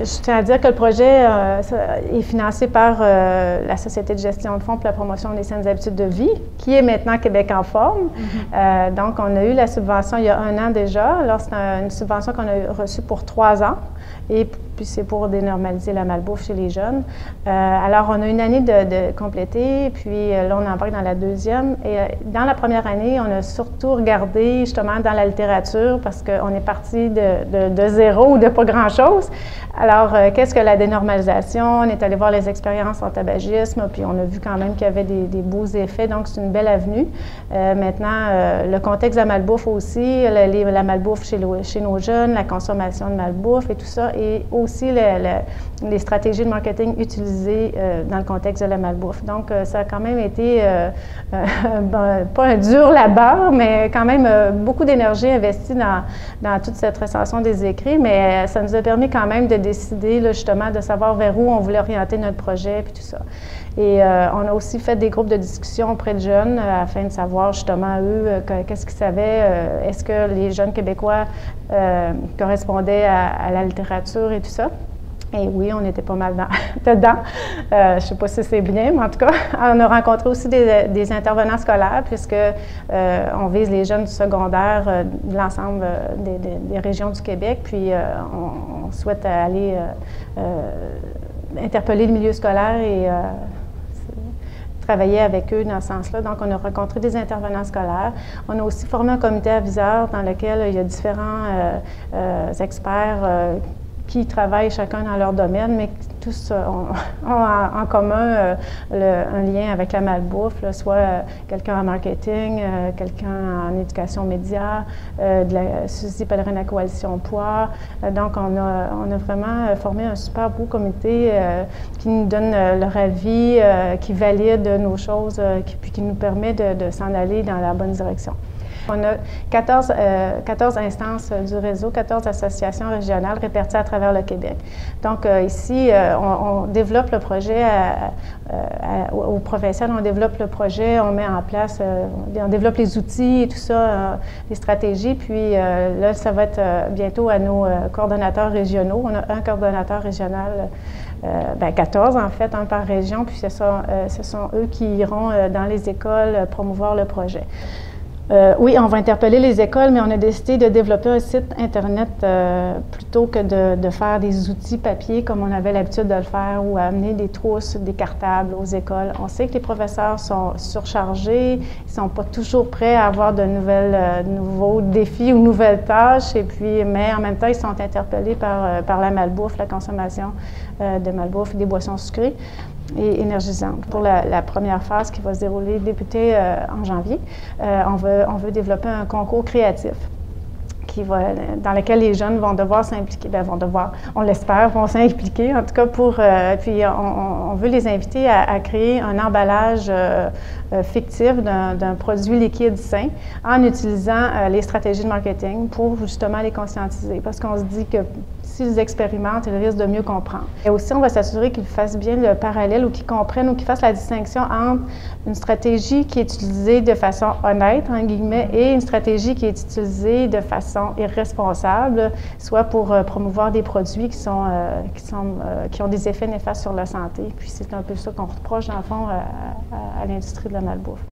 Je tiens à dire que le projet est financé par la Société de gestion de fonds pour la promotion des saines habitudes de vie, qui est maintenant Québec en forme. Donc, on a eu la subvention il y a 1 an déjà. Alors, c'est une subvention qu'on a reçue pour 3 ans. Et puis, c'est pour dénormaliser la malbouffe chez les jeunes. Alors, on a une année de compléter, puis là, on embarque dans la deuxième. Et dans la première année, on a surtout regardé justement dans la littérature, parce qu'on est parti de zéro ou de pas grand-chose. Alors, qu'est-ce que la dénormalisation? On est allé voir les expériences en tabagisme, puis on a vu quand même qu'il y avait des beaux effets, donc c'est une belle avenue. Maintenant, le contexte de la malbouffe aussi, la malbouffe chez nos jeunes, la consommation de malbouffe et tout ça, et aussi les stratégies de marketing utilisées dans le contexte de la malbouffe. Donc, ça a quand même été, pas un dur labeur, mais quand même beaucoup d'énergie investie dans toute cette recension des écrits, mais ça nous a permis quand même de décider là, justement de savoir vers où on voulait orienter notre projet puis tout ça. Et on a aussi fait des groupes de discussion auprès de jeunes afin de savoir justement eux qu'est-ce qu'ils savaient, est-ce que les jeunes Québécois correspondaient à la littérature et tout ça. Et oui, on était pas mal dedans. Je ne sais pas si c'est bien, mais en tout cas, on a rencontré aussi des intervenants scolaires puisque on vise les jeunes du secondaire de l'ensemble des régions du Québec. Puis on souhaite aller interpeller le milieu scolaire et travailler avec eux dans ce sens-là. Donc, on a rencontré des intervenants scolaires. On a aussi formé un comité aviseur dans lequel il y a différents experts qui travaillent chacun dans leur domaine, mais tous ont en commun un lien avec la malbouffe, là, soit quelqu'un en marketing, quelqu'un en éducation média, Suzy Pellerin de la Coalition Poids. Donc, on a vraiment formé un super beau comité qui nous donne leur avis, qui valide nos choses, puis qui nous permet de s'en aller dans la bonne direction. On a 14 instances du réseau, 14 associations régionales réparties à travers le Québec. Donc ici, on développe le projet au provincial, on développe le projet, on met en place, on développe les outils et tout ça, les stratégies. Puis là, ça va être bientôt à nos coordonnateurs régionaux. On a un coordonnateur régional, 14 en fait, un par région, puis ce sont eux qui iront dans les écoles promouvoir le projet. Oui, on va interpeller les écoles, mais on a décidé de développer un site Internet plutôt que de faire des outils papier comme on avait l'habitude de le faire ou amener des trousses, des cartables aux écoles. On sait que les professeurs sont surchargés, ils ne sont pas toujours prêts à avoir de nouveaux défis ou nouvelles tâches, mais en même temps, ils sont interpellés par la malbouffe, la consommation de malbouffe et des boissons sucrées et énergisantes. Pour la première phase qui va se débuter en janvier, on veut développer un concours créatif dans lequel les jeunes vont devoir s'impliquer, on l'espère, vont s'impliquer en tout cas puis on veut les inviter à créer un emballage fictif d'un produit liquide sain en utilisant les stratégies de marketing pour justement les conscientiser parce qu'on se dit que s'ils expérimentent, ils risquent de mieux comprendre. Et aussi, on va s'assurer qu'ils fassent bien le parallèle ou qu'ils comprennent ou qu'ils fassent la distinction entre une stratégie qui est utilisée de façon honnête, en guillemets, et une stratégie qui est utilisée de façon irresponsable, soit pour promouvoir des produits qui ont des effets néfastes sur la santé. Puis c'est un peu ça qu'on reproche, dans le fond, à l'industrie de la malbouffe.